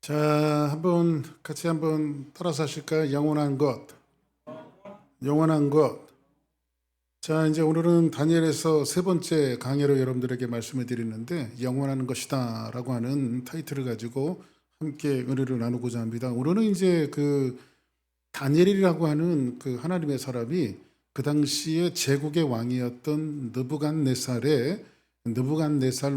자, 같이 한번 따라서 하실까요? 영원한 것, 영원한 것. 자, 이제 오늘은 다니엘에서 세 번째 강의로 여러분들에게 말씀을 드리는데, 영원한 것이다라고 하는 타이틀을 가지고 함께 은혜를 나누고자 합니다. 오늘은 이제 그 다니엘이라고 하는 그 하나님의 사람이 그 당시에 제국의 왕이었던 느부갓네살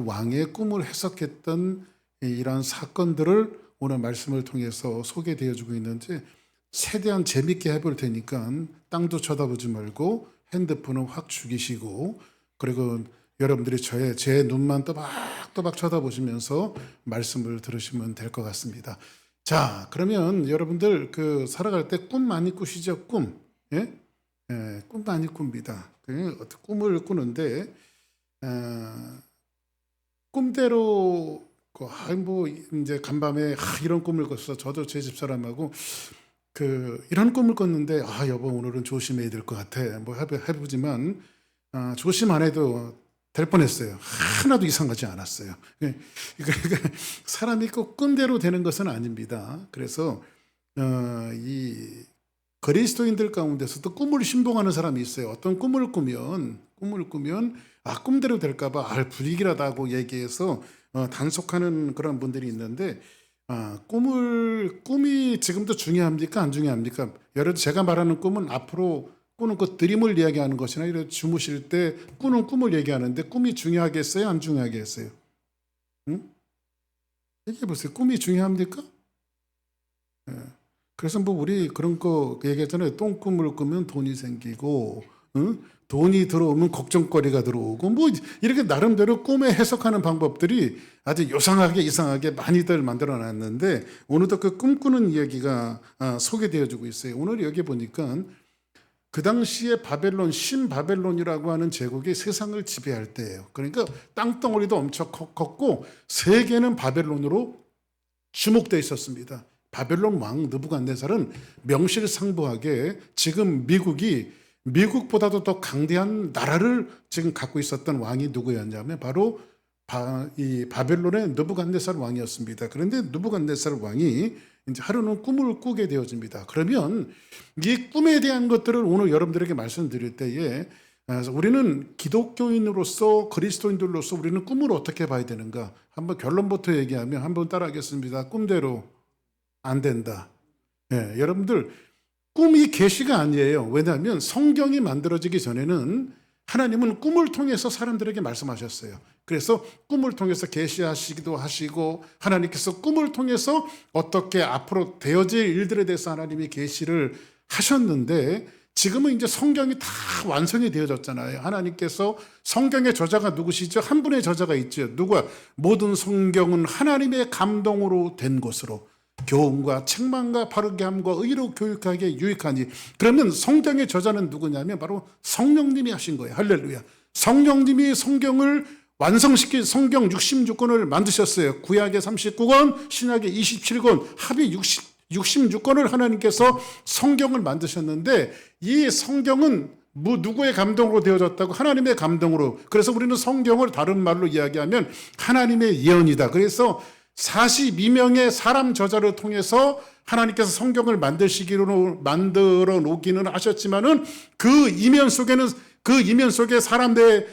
왕의 꿈을 해석했던 이러한 사건들을 오늘 말씀을 통해서 소개되어 주고 있는데, 최대한 재밌게 해볼 테니까 땅도 쳐다보지 말고 핸드폰은 확 죽이시고, 그리고 여러분들이 제 눈만 또박또박 쳐다보시면서 말씀을 들으시면 될 것 같습니다. 자, 그러면 여러분들 살아갈 때 꿈 많이 꾸시죠? 꿈. 예? 꿈 많이 꿉니다. 꿈을 꾸는데 꿈대로 이제 간밤에 이런 꿈을 꿨어. 저도 제 집사람하고 이런 꿈을 꿨는데 여보 오늘은 조심해야 될 것 같아. 해보지만 조심 안 해도 될 뻔했어요. 하나도 이상하지 않았어요. 그러니까 사람이 꼭 꿈대로 되는 것은 아닙니다. 그래서 이 그리스도인들 가운데서도 꿈을 신봉하는 사람이 있어요. 어떤 꿈을 꾸면 꿈대로 될까봐 불길하다고 얘기해서 단속하는 그런 분들이 있는데, 꿈이 지금도 중요합니까? 안 중요합니까? 예를 들어 제가 말하는 꿈은 앞으로 꾸는 드림을 이야기하는 것이나 이런 주무실 때 꾸는 꿈을 얘기하는데, 꿈이 중요하겠어요? 안 중요하겠어요? 응? 얘기해 보세요. 꿈이 중요합니까? 그래서 우리 그런 거 얘기했잖아요. 똥꿈을 꾸면 돈이 생기고, 응? 돈이 들어오면 걱정거리가 들어오고, 이렇게 나름대로 꿈에 해석하는 방법들이 아주 이상하게 많이들 만들어 놨는데, 오늘도 그 꿈꾸는 이야기가 소개되어지고 있어요. 오늘 여기 보니까 그 당시에 신바벨론이라고 하는 제국이 세상을 지배할 때예요. 그러니까 땅덩어리도 엄청 컸고 세계는 바벨론으로 주목되어 있었습니다. 바벨론 왕 느부갓네살은 명실상부하게 지금 미국보다도 더 강대한 나라를 지금 갖고 있었던 왕이 누구였냐면 바로 이 바벨론의 느부갓네살 왕이었습니다. 그런데 느부갓네살 왕이 이제 하루는 꿈을 꾸게 되어집니다. 그러면 이 꿈에 대한 것들을 오늘 여러분들에게 말씀드릴 때에 우리는 기독교인으로서 그리스도인들로서 우리는 꿈을 어떻게 봐야 되는가? 한번 결론부터 얘기하면 한번 따라하겠습니다. 꿈대로 안 된다. 여러분들 꿈이 계시가 아니에요. 왜냐하면 성경이 만들어지기 전에는 하나님은 꿈을 통해서 사람들에게 말씀하셨어요. 그래서 꿈을 통해서 계시하시기도 하시고, 하나님께서 꿈을 통해서 어떻게 앞으로 되어질 일들에 대해서 하나님이 계시를 하셨는데, 지금은 이제 성경이 다 완성이 되어졌잖아요. 하나님께서 성경의 저자가 누구시죠? 한 분의 저자가 있죠. 누가? 모든 성경은 하나님의 감동으로 된 것으로 교훈과 책망과 바르게 함과 의로 교육하기에 유익하니. 그러면 성경의 저자는 누구냐면 바로 성령님이 하신 거예요. 할렐루야. 성령님이 성경을 완성시킨 성경 66권을 만드셨어요. 구약의 39권, 신약의 27권, 합이 66권을 하나님께서 성경을 만드셨는데, 이 성경은 누구의 감동으로 되어졌다고? 하나님의 감동으로. 그래서 우리는 성경을 다른 말로 이야기하면 하나님의 예언이다. 그래서 42명의 사람 저자를 통해서 하나님께서 성경을 만들어 놓기는 하셨지만은 그 이면 속에 사람들의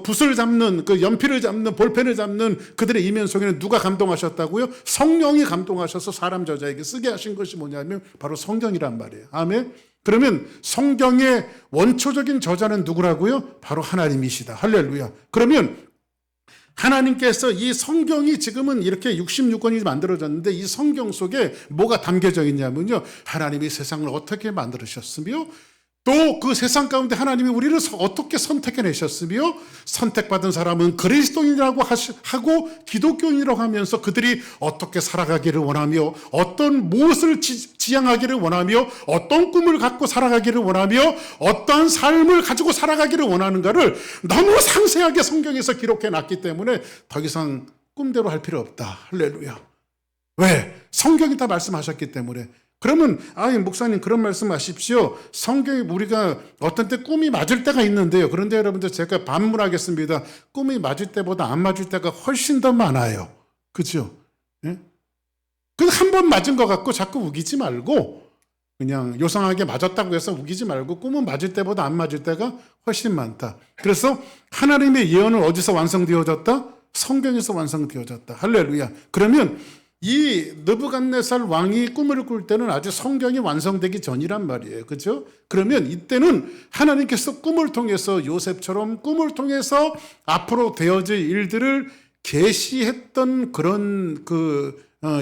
붓을 잡는, 연필을 잡는, 볼펜을 잡는 그들의 이면 속에는 누가 감동하셨다고요? 성령이 감동하셔서 사람 저자에게 쓰게 하신 것이 뭐냐면 바로 성경이란 말이에요. 아멘. 그러면 성경의 원초적인 저자는 누구라고요? 바로 하나님이시다. 할렐루야. 그러면 하나님께서 이 성경이 지금은 이렇게 66권이 만들어졌는데, 이 성경 속에 뭐가 담겨져 있냐면요, 하나님이 세상을 어떻게 만들으셨으며, 또 그 세상 가운데 하나님이 우리를 어떻게 선택해내셨으며, 선택받은 사람은 그리스도인이라고 하고 기독교인이라고 하면서 그들이 어떻게 살아가기를 원하며, 어떤 무엇을 지향하기를 원하며, 어떤 꿈을 갖고 살아가기를 원하며, 어떤 삶을 가지고 살아가기를 원하는가를 너무 상세하게 성경에서 기록해 놨기 때문에 더 이상 꿈대로 할 필요 없다. 할렐루야. 왜? 성경이 다 말씀하셨기 때문에. 그러면 목사님 그런 말씀하십시오. 성경이 우리가 어떤 때 꿈이 맞을 때가 있는데요. 그런데 여러분들 제가 반문하겠습니다. 꿈이 맞을 때보다 안 맞을 때가 훨씬 더 많아요. 그죠? 예? 그 한 번 맞은 것 같고 자꾸 우기지 말고 그냥 요상하게 맞았다고 해서 우기지 말고 꿈은 맞을 때보다 안 맞을 때가 훨씬 많다. 그래서 하나님의 예언은 어디서 완성되어졌다? 성경에서 완성되어졌다. 할렐루야. 그러면 이 느부갓네살 왕이 꿈을 꿀 때는 아직 성경이 완성되기 전이란 말이에요. 그렇죠? 그러면 이때는 하나님께서 꿈을 통해서 요셉처럼 꿈을 통해서 앞으로 되어질 일들을 계시했던 그런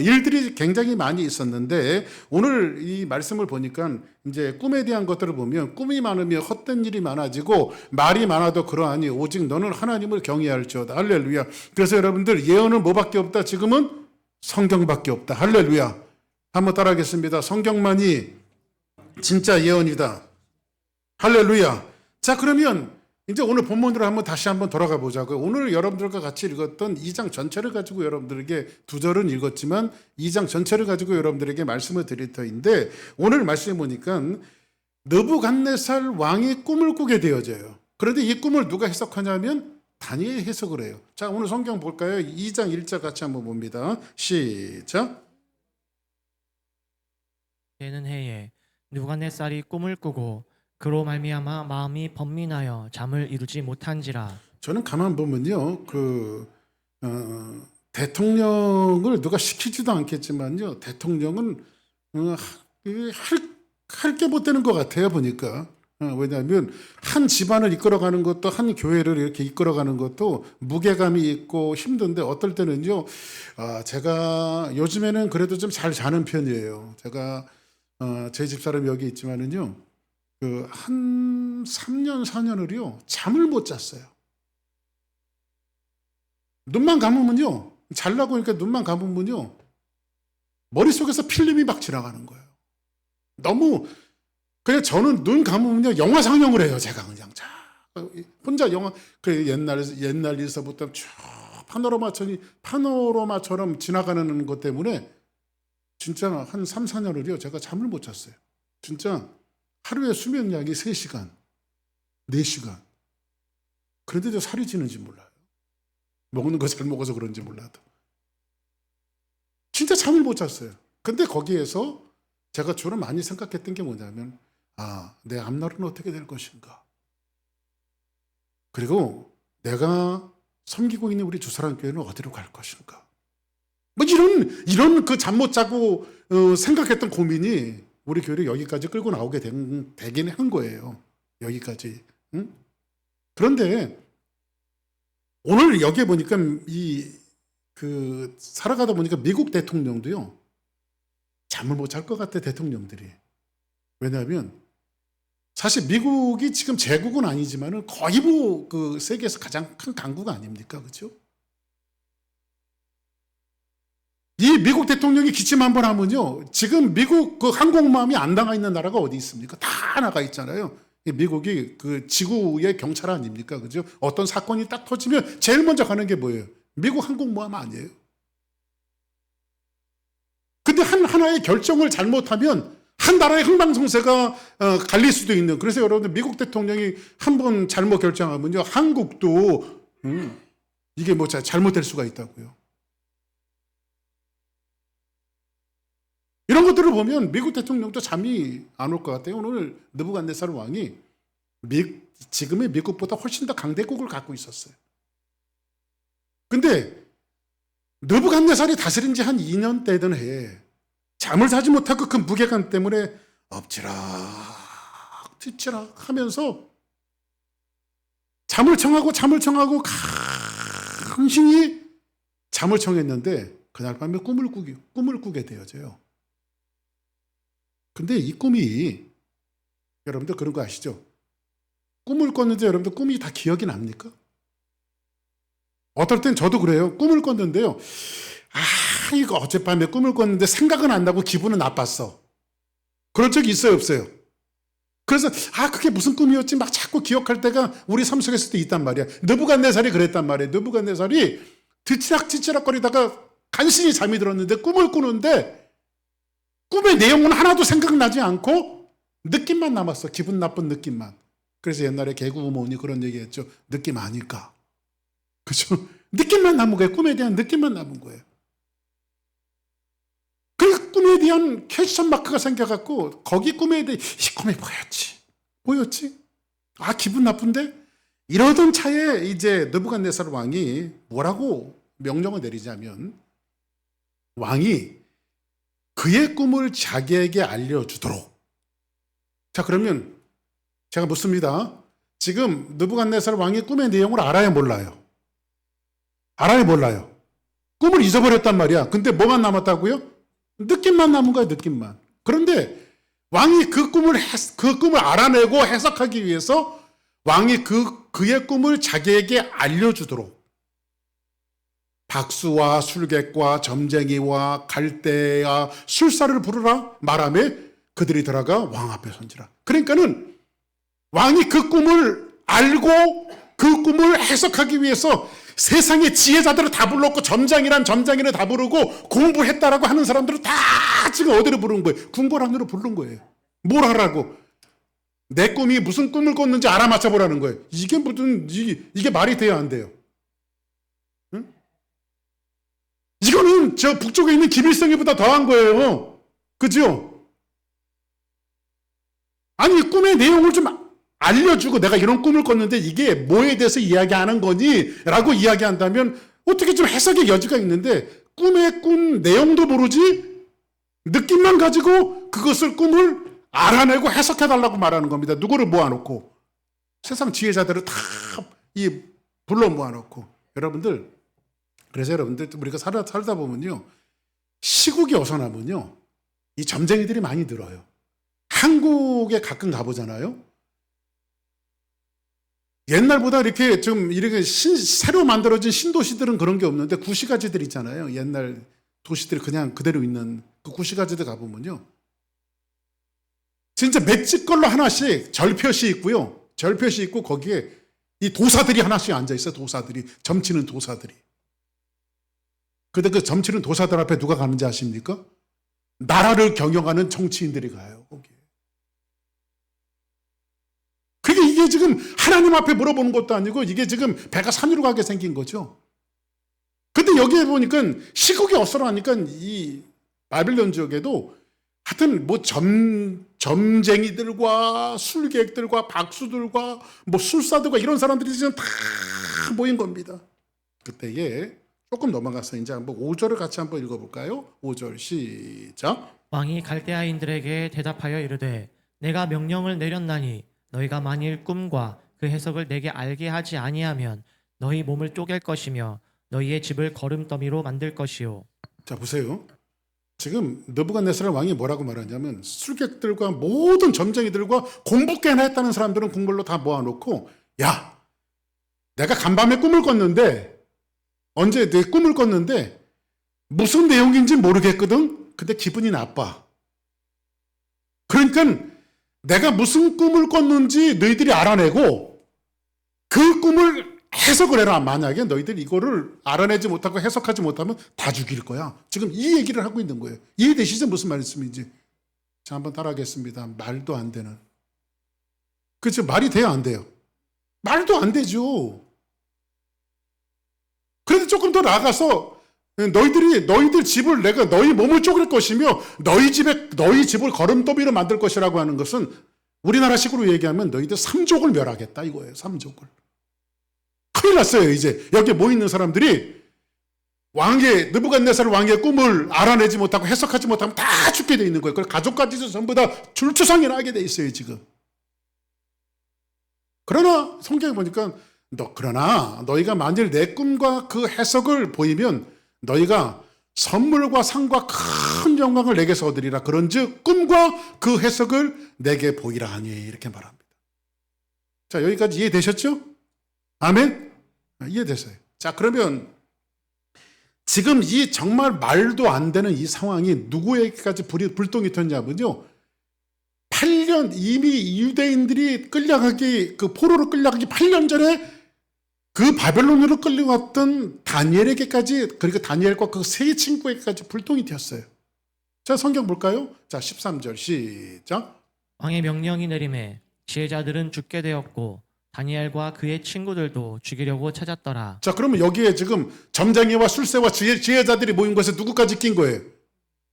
일들이 굉장히 많이 있었는데 오늘 이 말씀을 보니까 이제 꿈에 대한 것들을 보면 꿈이 많으면 헛된 일이 많아지고 말이 많아도 그러하니 오직 너는 하나님을 경외할지어다. 할렐루야. 그래서 여러분들 예언은 뭐밖에 없다? 지금은 성경밖에 없다. 할렐루야. 한번 따라하겠습니다. 성경만이 진짜 예언이다. 할렐루야. 자, 그러면 이제 오늘 본문으로 다시 한번 돌아가 보자고요. 오늘 여러분들과 같이 읽었던 2장 전체를 가지고 여러분들에게 2절은 읽었지만 2장 전체를 가지고 여러분들에게 말씀을 드릴 터인데 오늘 말씀해 보니까 느부갓네살 왕이 꿈을 꾸게 되어져요. 그런데 이 꿈을 누가 해석하냐면 다니엘이 해석을 해요. 자, 오늘 성경 볼까요? 2장 1절 같이 한번 봅니다. 시작. 되는 해에 느부갓네살이 꿈을 꾸고 그로 말미암아 마음이 번민하여 잠을 이루지 못한지라. 저는 가만 보면요, 대통령을 누가 시키지도 않겠지만요, 대통령은 할 게 못 되는 것 같아요 보니까. 왜냐하면 한 집안을 이끌어가는 것도 한 교회를 이렇게 이끌어가는 것도 무게감이 있고 힘든데 어떨 때는요, 제가 요즘에는 그래도 좀 잘 자는 편이에요. 제가 제 집사람이 여기 있지만은요. 한 3년, 4년을요, 잠을 못 잤어요. 눈만 감으면요, 자려고 하니까 눈만 감으면요, 머릿속에서 필름이 막 지나가는 거예요. 너무, 그냥 저는 눈 감으면요, 영화 상영을 해요, 제가 그냥. 혼자 영화, 옛날에서부터 쭉 파노라마처럼 지나가는 것 때문에 진짜 한 3, 4년을요, 제가 잠을 못 잤어요. 진짜. 하루에 수면량이 3시간, 4시간. 그런데도 살이 찌는지 몰라요. 먹는 거 잘 먹어서 그런지 몰라도. 진짜 잠을 못 잤어요. 근데 거기에서 제가 주로 많이 생각했던 게 뭐냐면, 내 앞날은 어떻게 될 것인가. 그리고 내가 섬기고 있는 우리 주사랑교회는 어디로 갈 것인가. 뭐 이런 잠 못 자고 생각했던 고민이 우리 교회를 여기까지 끌고 나오게 되긴 한 거예요. 여기까지. 응? 그런데 오늘 여기에 보니까 살아가다 보니까 미국 대통령도요, 잠을 못 잘 것 같아, 대통령들이. 왜냐하면 사실 미국이 지금 제국은 아니지만은 거의 세계에서 가장 큰 강국 아닙니까? 그렇죠? 이 미국 대통령이 기침 한번 하면요, 지금 미국 항공모함이 안 나가 있는 나라가 어디 있습니까? 다 나가 있잖아요. 미국이 지구의 경찰 아닙니까? 그죠? 어떤 사건이 딱 터지면 제일 먼저 가는 게 뭐예요? 미국 항공모함 아니에요? 근데 하나의 결정을 잘못하면 한 나라의 흥망성쇠가 갈릴 수도 있는. 그래서 여러분들 미국 대통령이 한번 잘못 결정하면요, 한국도 이게 잘못될 수가 있다고요. 이런 것들을 보면 미국 대통령도 잠이 안 올 것 같아요. 오늘 느부갓네살 왕이 지금의 미국보다 훨씬 더 강대국을 갖고 있었어요. 근데 느부갓네살이 다스린 지 한 2년 되던 해에 잠을 자지 못하고 그 무게감 때문에 엎치락 뒤치락 하면서 잠을 청하고 간신히 잠을 청했는데 그날 밤에 꿈을 꾸게 되어져요. 근데 이 꿈이, 여러분들 그런 거 아시죠? 꿈을 꿨는데 여러분들 꿈이 다 기억이 납니까? 어떨 땐 저도 그래요. 꿈을 꿨는데요, 이거 어젯밤에 꿈을 꿨는데 생각은 안 나고 기분은 나빴어. 그런 적이 있어요, 없어요? 그래서 그게 무슨 꿈이었지 막 자꾸 기억할 때가 우리 삶 속에서도 있단 말이야. 느부갓네살이 그랬단 말이에요. 느부갓네살이 뒤치락거리다가 간신히 잠이 들었는데 꿈을 꾸는데 꿈의 내용은 하나도 생각나지 않고 느낌만 남았어. 기분 나쁜 느낌만. 그래서 옛날에 개구 어머니 그런 얘기했죠. 느낌 아닐까. 그죠? 느낌만 남은 거예요. 꿈에 대한 느낌만 남은 거예요. 그 꿈에 대한 퀘스천 마크가 생겨갖고 거기 꿈에 대해 이 꿈이 보였지? 아, 기분 나쁜데? 이러던 차에 이제 느부갓네살 왕이 뭐라고 명령을 내리자면 왕이 그의 꿈을 자기에게 알려주도록. 자, 그러면 제가 묻습니다. 지금 느부갓네살 왕이 꿈의 내용을 알아요, 몰라요? 알아요, 몰라요? 꿈을 잊어버렸단 말이야. 근데 뭐만 남았다고요? 느낌만 남은 거야, 느낌만. 그런데 왕이 그 꿈을 알아내고 해석하기 위해서 왕이 그의 꿈을 자기에게 알려주도록 박수와 술객과 점쟁이와 갈대와 술사를 부르라 말하며 그들이 들어가 왕 앞에 선지라. 그러니까는 왕이 그 꿈을 알고 그 꿈을 해석하기 위해서 세상의 지혜자들을 다 불렀고 점장이란 점장이를 다 부르고 공부했다라고 하는 사람들을 다 지금 어디로 부른 거예요? 궁궐안으로 부른 거예요. 뭘 하라고? 내 꿈이 무슨 꿈을 꿨는지 알아맞혀 보라는 거예요. 이게 무슨 이게 말이 돼야 안 돼요? 응? 이거는 저 북쪽에 있는 김일성이보다 더한 거예요. 그죠? 아니, 꿈의 내용을 좀 알려주고 내가 이런 꿈을 꿨는데 이게 뭐에 대해서 이야기하는 거니? 라고 이야기한다면 어떻게 좀 해석의 여지가 있는데 꿈의 꿈 내용도 모르지? 느낌만 가지고 그것을 꿈을 알아내고 해석해달라고 말하는 겁니다. 누구를 모아놓고 세상 지혜자들을 다 불러 모아놓고. 여러분들, 그래서 여러분들 우리가 살다 보면요, 시국이 어선하면요 이 점쟁이들이 많이 늘어요. 한국에 가끔 가보잖아요. 옛날보다 이렇게 좀 이렇게 새로 만들어진 신도시들은 그런 게 없는데 구시가지들 있잖아요. 옛날 도시들이 그냥 그대로 있는 그 구시가지들 가보면요, 진짜 맷집 걸로 하나씩 절표시 있고요. 절표시 있고 거기에 이 도사들이 하나씩 앉아 있어요. 도사들이, 점치는 도사들이. 근데 그 점치는 도사들 앞에 누가 가는지 아십니까? 나라를 경영하는 정치인들이 가요, 거기에. 그게 이게 지금 하나님 앞에 물어보는 것도 아니고 이게 지금 배가 산으로 가게 생긴 거죠. 근데 여기에 보니까 시국이 어설하니까 이 바빌론 지역에도 하여튼 뭐 점쟁이들과 술객들과 박수들과 뭐 술사들과 이런 사람들이 지금 다 모인 겁니다. 그때에 조금 넘어가서 이제 한번 5절을 같이 한번 읽어볼까요? 5절 시작. 왕이 갈대아인들에게 대답하여 이르되 내가 명령을 내렸나니 너희가 만일 꿈과 그 해석을 내게 알게 하지 아니하면 너희 몸을 쪼갤 것이며 너희의 집을 거름더미로 만들 것이요. 자, 보세요. 지금 느부갓네살 왕이 뭐라고 말하냐면 술객들과 모든 점쟁이들과 공부 꽤나 했다는 사람들은 궁궐로 다 모아놓고, 야, 내가 간밤에 꿈을 꿨는데, 언제 내 꿈을 꿨는데 무슨 내용인지 모르겠거든. 근데 기분이 나빠. 그러니까 내가 무슨 꿈을 꿨는지 너희들이 알아내고 그 꿈을 해석을 해라. 만약에 너희들이 이거를 알아내지 못하고 해석하지 못하면 다 죽일 거야. 지금 이 얘기를 하고 있는 거예요. 이해되시죠? 무슨 말씀인지. 자, 한번 따라하겠습니다. 말도 안 되는. 그렇죠? 말이 돼요, 안 돼요? 말도 안 되죠. 그래도 조금 더 나아가서 너희들 집을 내가 너희 몸을 쪼갤 것이며 너희 집을 거름더미로 만들 것이라고 하는 것은 우리나라식으로 얘기하면 너희들 삼족을 멸하겠다 이거예요. 삼족을. 큰일 났어요. 이제 여기 모이는 사람들이 왕의 느부갓네살 왕의 꿈을 알아내지 못하고 해석하지 못하면 다 죽게 돼 있는 거예요. 그래서 가족까지도 전부 다 줄추상이 나게 돼 있어요, 지금. 그러나 성경에 보니까 그러나 너희가 만일 내 꿈과 그 해석을 보이면 너희가 선물과 상과 큰 영광을 내게서 얻으리라. 그런즉 꿈과 그 해석을 내게 보이라 하니, 이렇게 말합니다. 자, 여기까지 이해되셨죠? 아멘? 이해됐어요. 자, 그러면 지금 이 정말 말도 안 되는 이 상황이 누구에게까지 불똥이 튀었냐면요, 8년 이미 유대인들이 포로로 끌려가기 8년 전에 그 바벨론으로 끌려왔던 다니엘에게까지, 그리고 다니엘과 그 세 친구에게까지 불똥이 튀었어요. 자, 성경 볼까요? 자, 13절 시작. 왕의 명령이 내림에 지혜자들은 죽게 되었고 다니엘과 그의 친구들도 죽이려고 찾았더라. 자, 그러면 여기에 지금 점쟁이와 술새와 지혜자들이 모인 것에 누구까지 낀 거예요?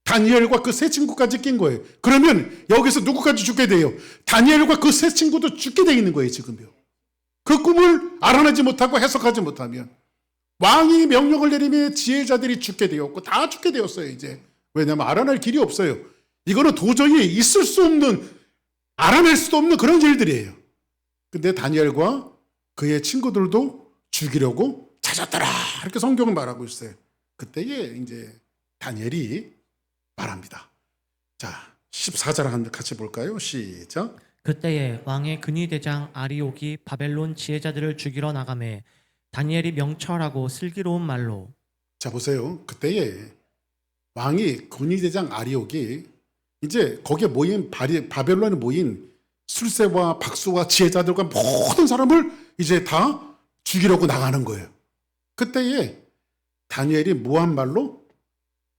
다니엘과 그 세 친구까지 낀 거예요. 그러면 여기서 누구까지 죽게 돼요? 다니엘과 그 세 친구도 죽게 돼 있는 거예요, 지금요. 그 꿈을 알아내지 못하고 해석하지 못하면. 왕이 명령을 내리면 지혜자들이 죽게 되었고 다 죽게 되었어요, 이제. 왜냐하면 알아낼 길이 없어요. 이거는 도저히 있을 수 없는, 알아낼 수도 없는 그런 일들이에요. 근데 다니엘과 그의 친구들도 죽이려고 찾았더라, 이렇게 성경은 말하고 있어요. 그때에 이제 다니엘이 말합니다. 자, 14절 한번 같이 볼까요? 시작. 그때에 왕의 근위대장 아리옥이 바벨론 지혜자들을 죽이러 나가매 다니엘이 명철하고 슬기로운 말로. 자, 보세요. 그때에 왕이 군의대장 아리옥이 이제 거기에 모인 바벨론에 모인 술세와 박수와 지혜자들과 모든 사람을 이제 다 죽이려고 나가는 거예요. 그때에 다니엘이 뭐한 말로?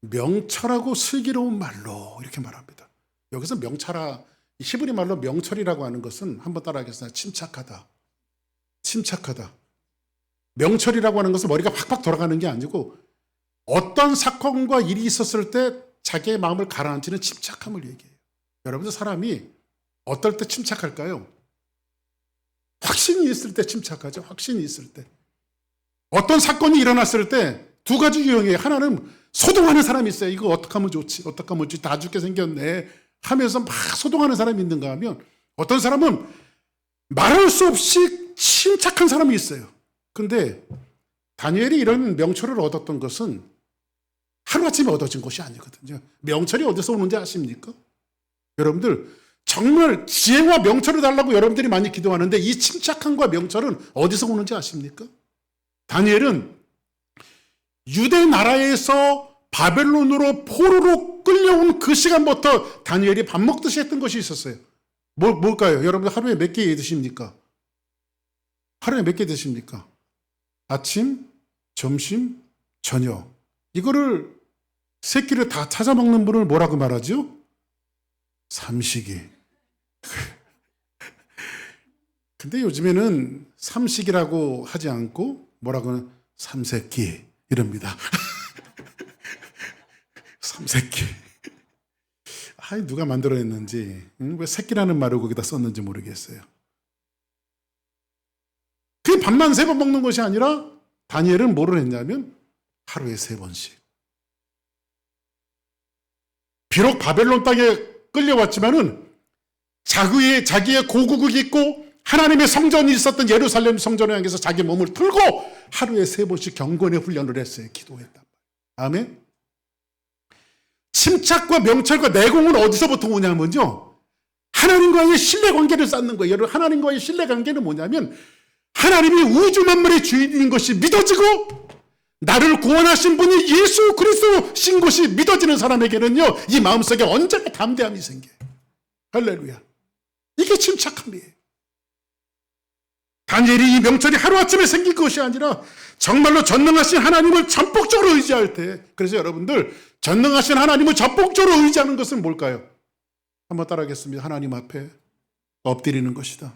명철하고 슬기로운 말로, 이렇게 말합니다. 여기서 히브리 말로 명철이라고 하는 것은 한번 따라하겠습니다. 침착하다. 침착하다. 명철이라고 하는 것은 머리가 팍팍 돌아가는 게 아니고 어떤 사건과 일이 있었을 때 자기의 마음을 가라앉히는 침착함을 얘기해요. 여러분들, 사람이 어떨 때 침착할까요? 확신이 있을 때 침착하죠. 확신이 있을 때. 어떤 사건이 일어났을 때 두 가지 유형이에요. 하나는 소동하는 사람이 있어요. 이거 어떻게 하면 좋지? 어떻게 하면 좋지? 다 죽게 생겼네 하면서 막 소동하는 사람이 있는가 하면, 어떤 사람은 말할 수 없이 침착한 사람이 있어요. 근데 다니엘이 이런 명철을 얻었던 것은 하루아침에 얻어진 것이 아니거든요. 명철이 어디서 오는지 아십니까? 여러분들, 정말 지혜와 명철을 달라고 여러분들이 많이 기도하는데 이 침착함과 명철은 어디서 오는지 아십니까? 다니엘은 유대 나라에서 바벨론으로 포로로 끌려온 그 시간부터 다니엘이 밥 먹듯이 했던 것이 있었어요. 뭘까요? 여러분들 하루에 몇 개 드십니까? 하루에 몇 개 드십니까? 아침, 점심, 저녁. 이거를 세 끼를 다 찾아 먹는 분을 뭐라고 말하죠? 삼식이. 근데 요즘에는 삼식이라고 하지 않고 뭐라고 하는 삼세끼 이럽니다. 삼세끼. 누가 만들어냈는지, 왜 새끼라는 말을 거기다 썼는지 모르겠어요. 그 밥만 3번 먹는 것이 아니라 다니엘은 뭐를 했냐면 하루에 3번씩. 비록 바벨론 땅에 끌려왔지만은 자기의 고국을 잊고 하나님의 성전이 있었던 예루살렘 성전을 향해서 자기 몸을 틀고 하루에 3번씩 경건의 훈련을 했어요. 기도했단 말이에요. 아멘. 침착과 명철과 내공은 어디서부터 오냐면요, 하나님과의 신뢰관계를 쌓는 거예요. 여러분, 하나님과의 신뢰관계는 뭐냐면 하나님이 우주 만물의 주인인 것이 믿어지고 나를 구원하신 분이 예수 그리스도신 것이 믿어지는 사람에게는요, 이 마음속에 언제나 담대함이 생겨요. 할렐루야. 이게 침착함이에요. 다니엘이 이 명철이 하루아침에 생긴 것이 아니라 정말로 전능하신 하나님을 전폭적으로 의지할 때, 그래서 여러분들, 전능하신 하나님을 전폭적으로 의지하는 것은 뭘까요? 한번 따라하겠습니다. 하나님 앞에 엎드리는 것이다.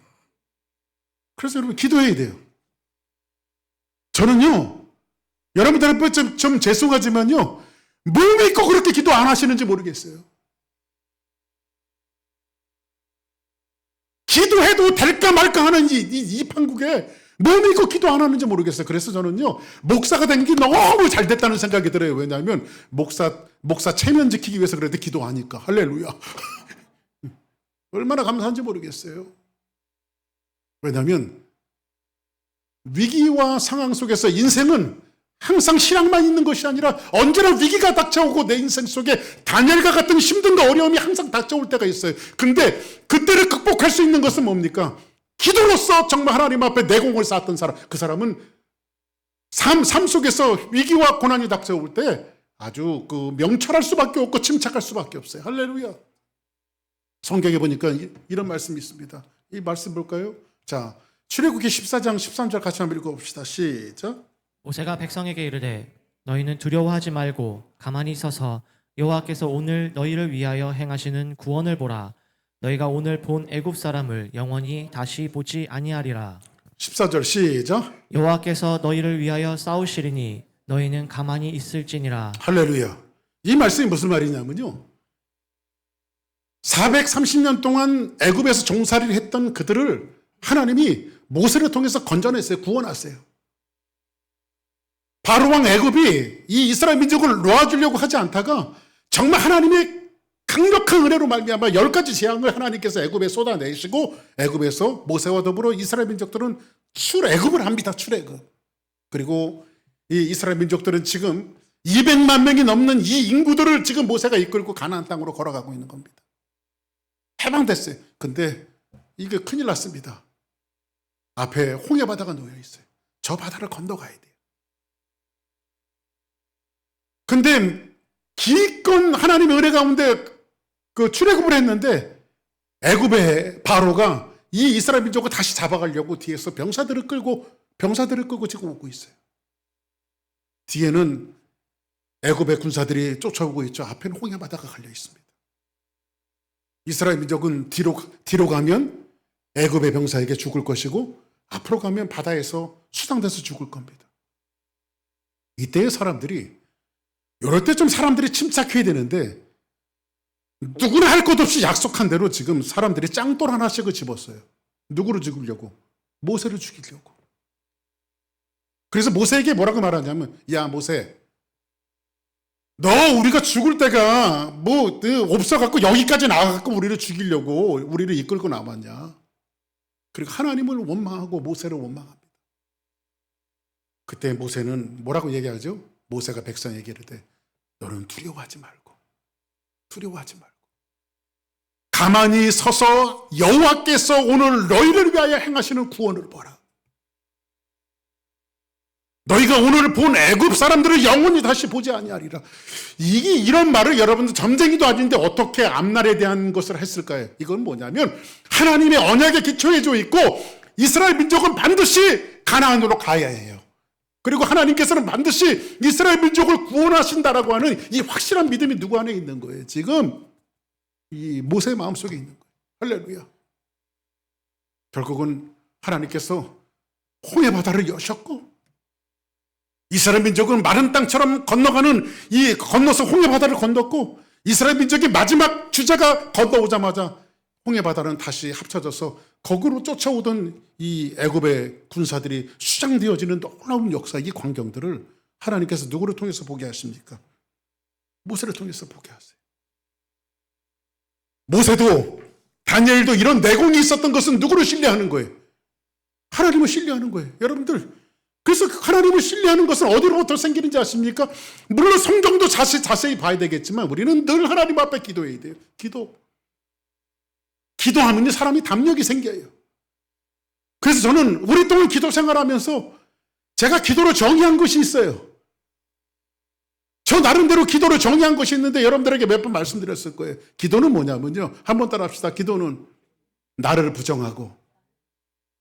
그래서 여러분, 기도해야 돼요. 저는요, 여러분들 앞에 좀 죄송하지만요, 뭘 믿고 그렇게 기도 안 하시는지 모르겠어요. 기도해도 될까 말까 하는 이 판국에 뭘 믿고 기도 안 하는지 모르겠어요. 그래서 저는요, 목사가 된 게 너무 잘 됐다는 생각이 들어요. 왜냐하면 목사 체면 지키기 위해서 그래도 기도하니까. 할렐루야. 얼마나 감사한지 모르겠어요. 왜냐하면 위기와 상황 속에서 인생은 항상 신앙만 있는 것이 아니라 언제나 위기가 닥쳐오고 내 인생 속에 다니엘과 같은 힘든과 어려움이 항상 닥쳐올 때가 있어요. 근데 그때를 극복할 수 있는 것은 뭡니까? 기도로서 정말 하나님 앞에 내공을 쌓았던 사람, 그 사람은 삶 속에서 위기와 고난이 닥쳐올 때 아주 명철할 수밖에 없고 침착할 수밖에 없어요. 할렐루야. 성경에 보니까 이런 말씀이 있습니다. 이 말씀 볼까요? 자, 출애굽기 14장 13절 같이 한번 읽어봅시다. 시작. 모세가 백성에게 이르되 너희는 두려워하지 말고 가만히 서서 여호와께서 오늘 너희를 위하여 행하시는 구원을 보라. 너희가 오늘 본 애굽 사람을 영원히 다시 보지 아니하리라. 14절 시작. 여호와께서 너희를 위하여 싸우시리니 너희는 가만히 있을지니라. 할렐루야. 이 말씀이 무슨 말이냐면요, 430년 동안 애굽에서 종살이를 했던 그들을 하나님이 모세를 통해서 건져냈어요. 구원했어요. 바로 왕 애굽이 이 이스라엘 민족을 놓아주려고 하지 않다가 정말 하나님의 강력한 은혜로 말미암아 10가지 재앙을 하나님께서 애굽에 쏟아내시고 애굽에서 모세와 더불어 이스라엘 민족들은 출애굽을 합니다. 출애굽. 그리고 이 이스라엘 민족들은 지금 200만 명이 넘는 이 인구들을 지금 모세가 이끌고 가나안 땅으로 걸어가고 있는 겁니다. 해방됐어요. 근데 이게 큰일 났습니다. 앞에 홍해 바다가 놓여 있어요. 저 바다를 건너가야 돼요. 근데 기껏 하나님의 은혜 가운데 그 출애굽을 했는데 애굽의 바로가 이 이스라엘 민족을 다시 잡아가려고 뒤에서 병사들을 끌고 지금 오고 있어요. 뒤에는 애굽의 군사들이 쫓아오고 있죠. 앞에는 홍해 바다가 갈려 있습니다. 이스라엘 민족은 뒤로 가면 애굽의 병사에게 죽을 것이고 앞으로 가면 바다에서 수상돼서 죽을 겁니다. 이때의 사람들이 이럴 때 좀 사람들이 침착해야 되는데 누구나 할 것 없이 약속한 대로 지금 사람들이 짱돌 하나씩을 집었어요. 누구를 죽이려고? 모세를 죽이려고. 그래서 모세에게 뭐라고 말하냐면, 야 모세, 너 우리가 죽을 때가 뭐 없어갖고 여기까지 나와갖고 우리를 죽이려고 우리를 이끌고 나왔냐. 그리고 하나님을 원망하고 모세를 원망합니다. 그때 모세는 뭐라고 얘기하죠? 모세가 백성에게 이르되 너는 두려워하지 말고 가만히 서서 여호와께서 오늘 너희를 위하여 행하시는 구원을 보라. 너희가 오늘 본 애굽 사람들을 영원히 다시 보지 아니하리라. 이런 말을 여러분들 점쟁이도 아닌데 어떻게 앞날에 대한 것을 했을까요? 이건 뭐냐면 하나님의 언약에 기초해져 있고 이스라엘 민족은 반드시 가나안으로 가야 해요. 그리고 하나님께서는 반드시 이스라엘 민족을 구원하신다라고 하는 이 확실한 믿음이 누구 안에 있는 거예요? 지금 이 모세의 마음속에 있는 거예요. 할렐루야. 결국은 하나님께서 홍해 바다를 여셨고 이스라엘 민족은 마른 땅처럼 건너서 홍해 바다를 건넜고 이스라엘 민족의 마지막 주자가 건너오자마자 홍해 바다는 다시 합쳐져서 거기로 쫓아오던 이 애굽의 군사들이 수장되어지는 놀라운 역사, 이 광경들을 하나님께서 누구를 통해서 보게 하십니까? 모세를 통해서 보게 하세요. 모세도 다니엘도 이런 내공이 있었던 것은 누구를 신뢰하는 거예요? 하나님을 신뢰하는 거예요. 여러분들, 그래서 하나님을 신뢰하는 것은 어디로부터 생기는지 아십니까? 물론 성경도 자세히 봐야 되겠지만 우리는 늘 하나님 앞에 기도해야 돼요. 기도하면 사람이 담력이 생겨요. 그래서 저는 오랫동안 기도 생활하면서 제가 기도로 정의한 것이 있어요. 저 나름대로 기도로 정의한 것이 있는데 여러분들에게 몇 번 말씀드렸을 거예요. 기도는 뭐냐면요. 한번 따라 합시다. 기도는 나를 부정하고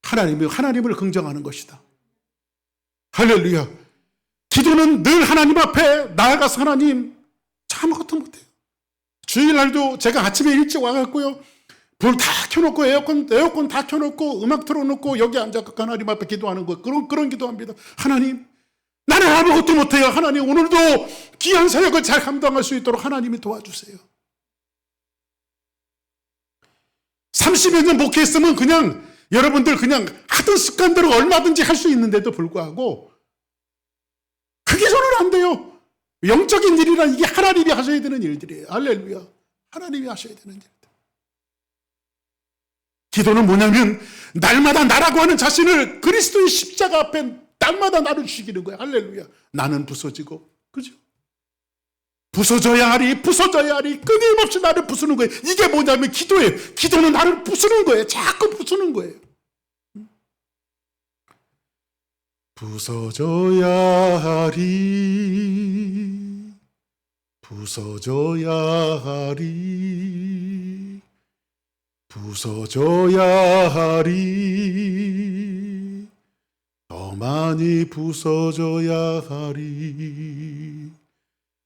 하나님을 긍정하는 것이다. 할렐루야. 기도는 늘 하나님 앞에 나아가서 하나님, 저 아무것도 못해요. 주일날도 제가 아침에 일찍 와갖고요. 불 다 켜놓고 에어컨 다 켜놓고 음악 틀어놓고 여기 앉아서 하나님 앞에 기도하는 거, 그런 기도합니다. 하나님, 나는 아무것도 못해요. 하나님, 오늘도 귀한 사역을 잘 감당할 수 있도록 하나님이 도와주세요. 30여 년 목회했으면 여러분들 하던 습관대로 얼마든지 할 수 있는데도 불구하고 그게 저는 안 돼요. 영적인 일이라 이게 하나님이 하셔야 되는 일들이에요. 할렐루야. 하나님이 하셔야 되는 일들. 기도는 뭐냐면 날마다 나라고 하는 자신을 그리스도의 십자가 앞에 날마다 나를 죽이는 거야. 할렐루야. 나는 부서지고, 그죠? 부서져야 하리 끊임없이 나를 부수는 거예요. 이게 뭐냐면 기도예요. 기도는 나를 부수는 거예요. 자꾸 부수는 거예요. 부서져야 하리 더 많이 부서져야 하리.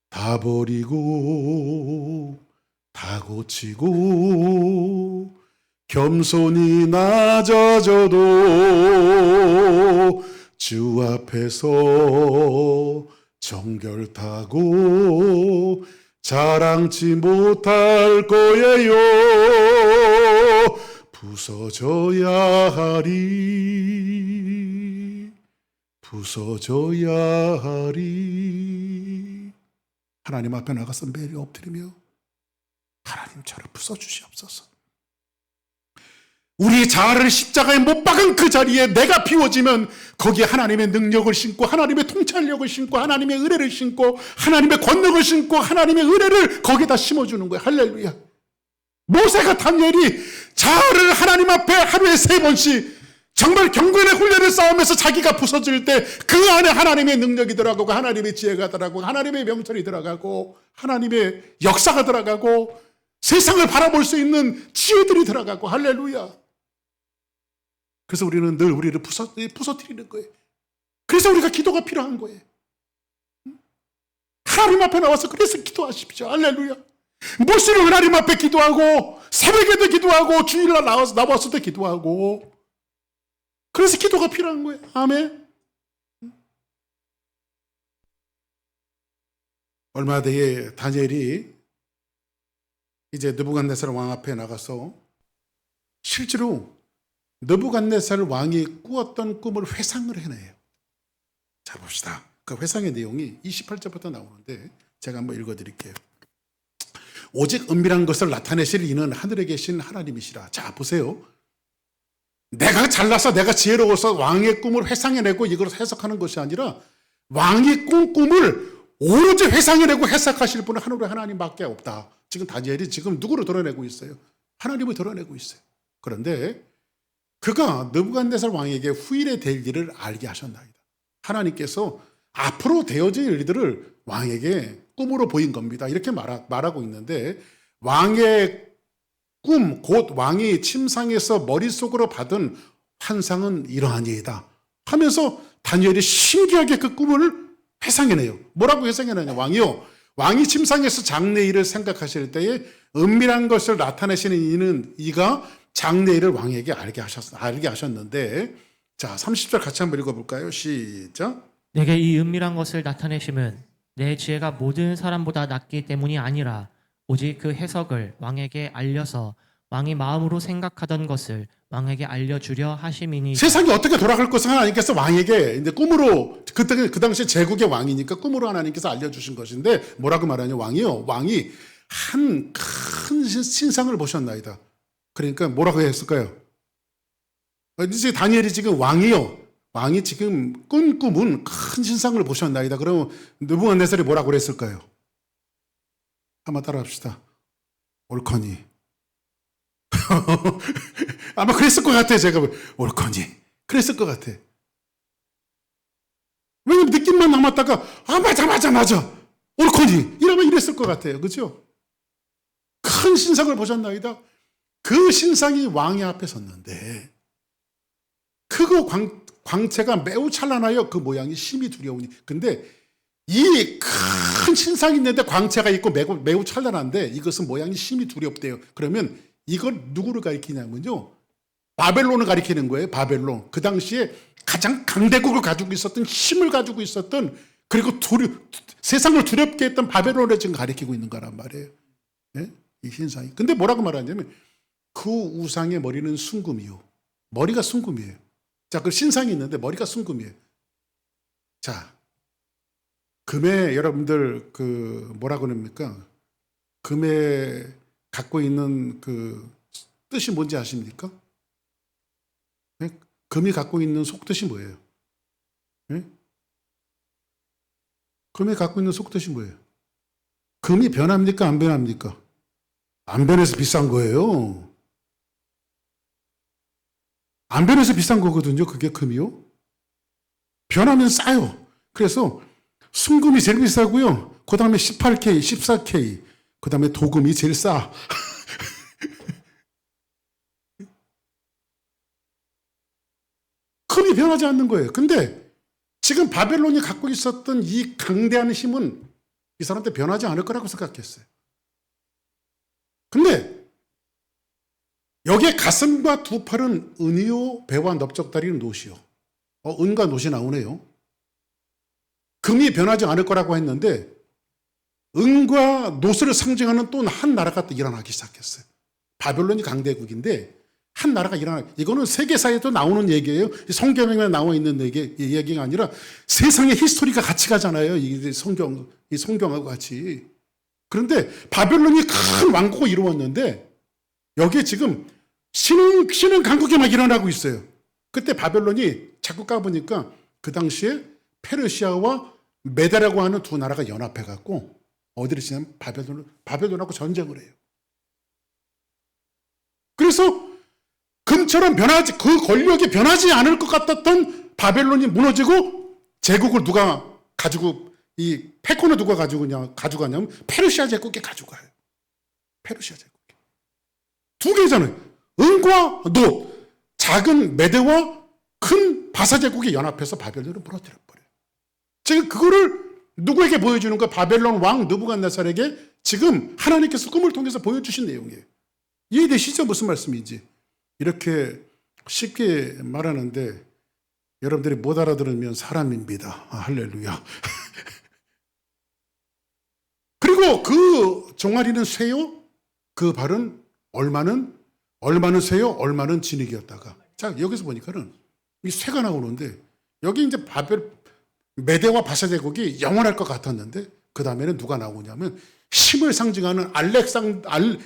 다 버리고 다 고치고 겸손히 낮아져도 주 앞에서 정결타고 자랑치 못할 거예요. 부서져야 하리. 부서져야 하리. 하나님 앞에 나가서 매일 엎드리며 하나님 저를 부숴주시옵소서. 우리 자아를 십자가에 못 박은 그 자리에 내가 비워지면 거기에 하나님의 능력을 심고 하나님의 통찰력을 심고 하나님의 은혜를 심고 하나님의 권능을 심고 하나님의 은혜를 거기에다 심어주는 거예요. 할렐루야. 모세가 다니엘이 자아를 하나님 앞에 하루에 3번씩 정말 경건의 훈련을 쌓으면서 자기가 부서질 때 그 안에 하나님의 능력이 들어가고 하나님의 지혜가 들어가고 하나님의 명철이 들어가고 하나님의 역사가 들어가고 세상을 바라볼 수 있는 지혜들이 들어가고 할렐루야. 그래서 우리는 늘 우리를 부서뜨리는 거예요. 그래서 우리가 기도가 필요한 거예요. 하나님 앞에 나와서 그래서 기도하십시오. 할렐루야. 모시는 하나님 앞에 기도하고 새벽에도 기도하고 주일날 나왔을 때 기도하고 그래서 기도가 필요한 거예요. 아멘. 얼마 뒤에 다니엘이 이제 느부갓네살 왕 앞에 나가서 실제로 느부갓네살 왕이 꾸었던 꿈을 회상을 해내요. 자 봅시다. 그 회상의 내용이 28절부터 나오는데 제가 한번 읽어드릴게요. 오직 은밀한 것을 나타내실 이는 하늘에 계신 하나님이시라. 자 보세요. 내가 잘나서 내가 지혜로워서 왕의 꿈을 회상해내고 이걸 해석하는 것이 아니라 왕이 꾼 꿈을 오로지 회상해내고 해석하실 분은 하나님밖에 없다. 지금 다니엘이 지금 누구를 드러내고 있어요? 하나님을 드러내고 있어요. 그런데 그가 느부갓네살 왕에게 후일에 될 일을 알게 하셨나이다. 하나님께서 앞으로 되어질 일들을 왕에게 꿈으로 보인 겁니다. 이렇게 말하고 있는데 왕의 꿈, 곧 왕이 침상에서 머릿속으로 받은 환상은 이러하니이다 하면서 다니엘이 신기하게 그 꿈을 회상해내요. 뭐라고 회상해내냐. 왕이 침상에서 장래일을 생각하실 때에 은밀한 것을 나타내시는 이가 장래일을 왕에게 알게 하셨는데 자 30절 같이 한번 읽어볼까요? 시작. 내게 이 은밀한 것을 나타내심은 내 지혜가 모든 사람보다 낫기 때문이 아니라 오직 그 해석을 왕에게 알려서 왕이 마음으로 생각하던 것을 왕에게 알려주려 하심이니. 세상이 어떻게 돌아갈 것을 하나님께서 왕에게 이제 꿈으로 그 당시에 제국의 왕이니까 꿈으로 하나님께서 알려주신 것인데 뭐라고 말하냐. 왕이 한 큰 신상을 보셨나이다. 그러니까 뭐라고 했을까요? 이제 다니엘이 지금 왕이 지금 꾼 꿈은 큰 신상을 보셨나이다. 그러면 느부갓네살이 뭐라고 그랬을까요? 한번 따라합시다. 옳거니. 아마 그랬을 것 같아요. 제가 옳거니. 그랬을 것 같아. 왜냐면 느낌만 남았다가 맞아. 옳거니. 이랬을 것 같아요. 그렇죠? 큰 신상을 보셨나이다. 그 신상이 왕의 앞에 섰는데 크고 광채가 매우 찬란하여 그 모양이 심히 두려우니. 근데 이 큰 신상이 있는데 광채가 있고 매우 찬란한데 이것은 모양이 심히 두렵대요. 그러면 이걸 누구를 가리키냐면요. 바벨론을 가리키는 거예요. 바벨론. 그 당시에 가장 강대국을 가지고 있었던 힘을 가지고 있었던 그리고 세상을 두렵게 했던 바벨론을 지금 가리키고 있는 거란 말이에요. 네? 이 신상이. 근데 뭐라고 말하냐면 그 우상의 머리는 순금이요. 머리가 순금이에요. 자, 그 신상이 있는데 머리가 순금이에요. 자, 금에 여러분들 뭐라 그럽니까? 금에 갖고 있는 그 뜻이 뭔지 아십니까? 네? 금이 갖고 있는 속뜻이 뭐예요? 네? 금이 갖고 있는 속뜻이 뭐예요? 금이 변합니까? 안 변합니까? 안 변해서 비싼 거예요. 안 변해서 비싼 거거든요. 그게 금이요. 변하면 싸요. 그래서 순금이 제일 비싸고요. 그 다음에 18K, 14K, 그 다음에 도금이 제일 싸. 금이 변하지 않는 거예요. 근데 지금 바벨론이 갖고 있었던 이 강대한 힘은 이 사람한테 변하지 않을 거라고 생각했어요. 근데 여기에 가슴과 두 팔은 은이요, 배와 넓적다리는 노시요. 은과 노시 나오네요. 금이 변하지 않을 거라고 했는데 은과 노스를 상징하는 또 한 나라가 또 일어나기 시작했어요. 바벨론이 강대국인데 한 나라가 이거는 세계사에도 나오는 얘기예요. 성경에 나와 있는 얘기가 아니라 세상의 히스토리가 같이 가잖아요. 이 성경하고 같이. 그런데 바벨론이 큰 왕국을 이루었는데 여기에 지금 신흥 강국이 막 일어나고 있어요. 그때 바벨론이 자꾸 까보니까 그 당시에 페르시아와 메데라고 하는 두 나라가 연합해갖고 어디를 지냐면 바벨론하고 전쟁을 해요. 그래서 금처럼 그 권력이 변하지 않을 것 같았던 바벨론이 무너지고 제국을 누가 가지고 이 패권을 누가 가져가냐면 페르시아 제국이 가져가요. 페르시아 제국이. 두 개잖아요. 은과 노, 작은 메대와 큰 바사 제국이 연합해서 바벨론을 무너뜨려 버려요. 지금 그거를 누구에게 보여주는 거? 바벨론 왕 느부갓네살에게 지금 하나님께서 꿈을 통해서 보여주신 내용이에요. 이해되시죠? 무슨 말씀인지. 이렇게 쉽게 말하는데 여러분들이 못 알아들으면 사람입니다. 할렐루야. 그리고 그 종아리는 쇠요, 그 발은 얼마는 쇠요, 얼마는 진흙이었다가. 자, 여기서 보니까는 이 쇠가 나오는데 여기 이제 메대와 바사 제국이 영원할 것 같았는데 그 다음에는 누가 나오냐면 힘을 상징하는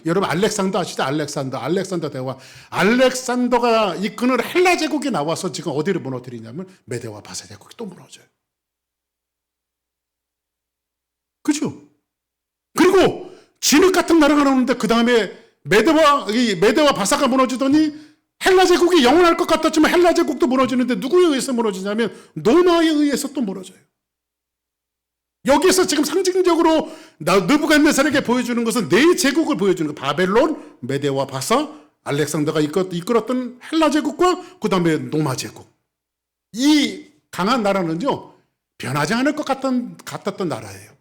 여러분 알렉산더 아시죠? 알렉산더 대왕. 알렉산더가 이끄는 헬라 제국이 나와서 지금 어디를 무너뜨리냐면 메대와 바사 제국이 또 무너져요. 그죠? 그리고 진흙 같은 나라가 나오는데 그 다음에 메대와 바사가 무너지더니 헬라 제국이 영원할 것 같았지만 헬라 제국도 무너지는데 누구에 의해서 무너지냐면 로마에 의해서 또 무너져요. 여기서 지금 상징적으로 느부갓네살에게 보여주는 것은 네 제국을 보여주는 거예요. 바벨론, 메대와 바사, 알렉산더가 이끌었던 헬라 제국과 그 다음에 로마 제국. 이 강한 나라는요 변하지 않을 것 같았던 나라예요.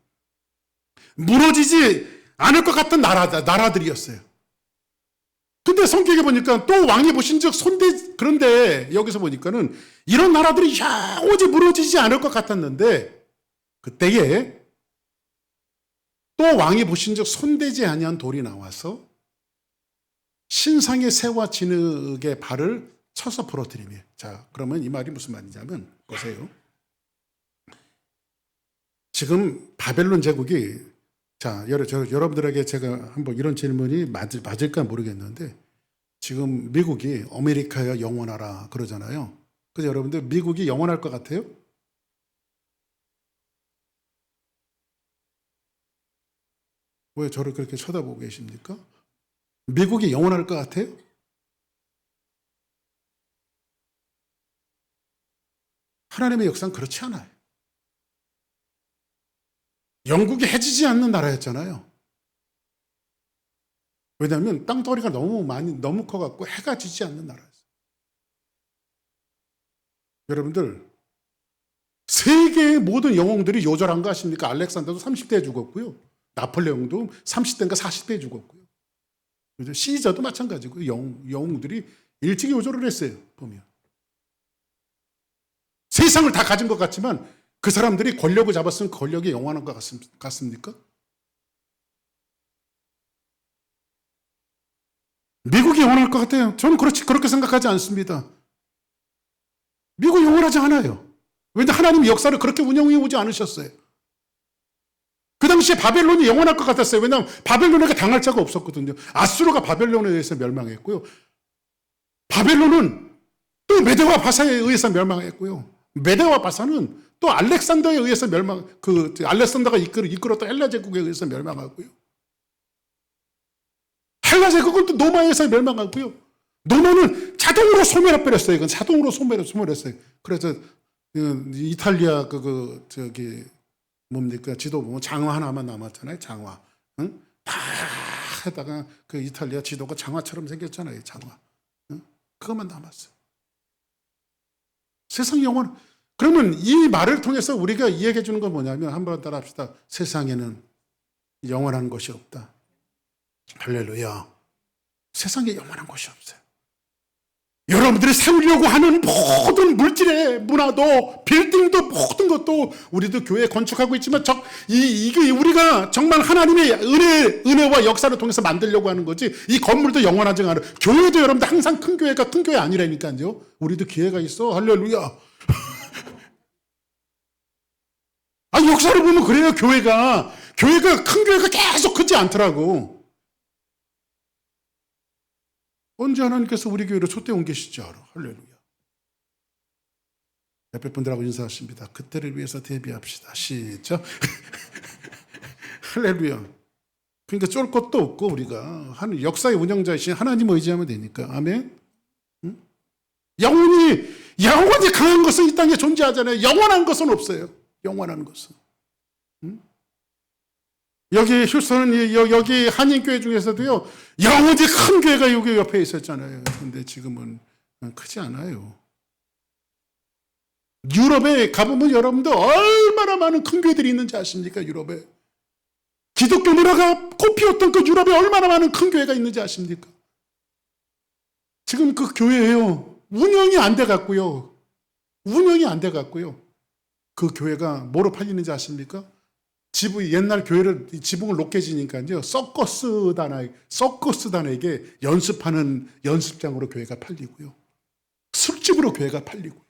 무너지지 않을 것 같은 나라들이었어요. 근데 성경에 보니까 또 왕이 보신즉 그런데 여기서 보니까는 이런 나라들이 오지 무너지지 않을 것 같았는데 그때에 또 왕이 보신즉 손대지 아니한 돌이 나와서 신상의 새와 진흙의 발을 쳐서 부러뜨리며. 자, 그러면 이 말이 무슨 말이냐면 보세요. 지금 바벨론 제국이 자, 여러분들에게 제가 한번 이런 질문이 맞을까 모르겠는데 지금 미국이 아메리카야 영원하라 그러잖아요. 그래서 여러분들 미국이 영원할 것 같아요? 왜 저를 그렇게 쳐다보고 계십니까? 미국이 영원할 것 같아요? 하나님의 역사는 그렇지 않아요. 영국이 해지지 않는 나라였잖아요. 왜냐하면 땅덩어리가 너무 커갖고 해가 지지 않는 나라였어요. 여러분들 세계의 모든 영웅들이 요절한 거 아십니까? 알렉산더도 30대에 죽었고요. 나폴레옹도 30대인가 40대에 죽었고요. 시저도 마찬가지고요. 영웅들이 일찍 요절을 했어요. 보면 세상을 다 가진 것 같지만 그 사람들이 권력을 잡았으면 권력이 영원한 것 같습니까? 미국이 영원할 것 같아요. 저는 그렇게 생각하지 않습니다. 미국이 영원하지 않아요. 왜냐하면 하나님이 역사를 그렇게 운영해 오지 않으셨어요. 그 당시에 바벨론이 영원할 것 같았어요. 왜냐하면 바벨론에게 당할 자가 없었거든요. 아수르가 바벨론에 의해서 멸망했고요. 바벨론은 또 메대와 바사에 의해서 멸망했고요. 메대와 바사는 또 알렉산더에 의해서 알렉산더가 이끌었던 헬라 제국에 의해서 멸망하고요. 헬라 제국은 또 로마에서 멸망하고요. 로마는 자동으로 소멸해버렸어요. 이건 자동으로 소멸했어요. 그래서 이탈리아 뭡니까? 지도 보면 장화 하나만 남았잖아요. 장화. 응? 다 하다가 그 이탈리아 지도가 장화처럼 생겼잖아요. 장화. 응? 그것만 남았어요. 세상 영원. 그러면 이 말을 통해서 우리가 이야기해 주는 건 뭐냐면 한번 따라 합시다. 세상에는 영원한 것이 없다. 할렐루야. 세상에 영원한 것이 없어요. 여러분들이 세우려고 하는 모든 물질의 문화도 빌딩도 모든 것도 우리도 교회 건축하고 있지만 이게 우리가 정말 하나님의 은혜와 역사를 통해서 만들려고 하는 거지 이 건물도 영원하지 않아. 교회도 여러분들 항상 큰 교회가 큰 교회 아니라니까요. 우리도 기회가 있어. 할렐루야. 아, 역사를 보면 그래요. 교회가 큰 교회가 계속 크지 않더라고. 언제 하나님께서 우리 교회로 촛대 옮기시지 알아. 할렐루야. 옆에 분들하고 인사하십니다. 그때를 위해서 대비합시다. 시작. 할렐루야. 그러니까 쫄 것도 없고 우리가 하는 역사의 운영자이신 하나님을 의지하면 되니까. 아멘. 응? 영원히 강한 것은 이 땅에 존재하잖아요. 영원한 것은 없어요. 영원한 것은. 응? 여기 휴스턴 여기 한인교회 중에서도요 영원히 큰 교회가 여기 옆에 있었잖아요. 근데 지금은 크지 않아요. 유럽에 가보면 여러분들 얼마나 많은 큰 교회들이 있는지 아십니까? 유럽에 기독교 문화가 꽃피웠던 그 유럽에 얼마나 많은 큰 교회가 있는지 아십니까? 지금 그 교회예요. 운영이 안 돼 갖고요. 그 교회가 뭐로 팔리는지 아십니까? 옛날 교회를 지붕을 높게 지니까요 서커스단에게 연습하는 연습장으로 교회가 팔리고요, 술집으로 교회가 팔리고요.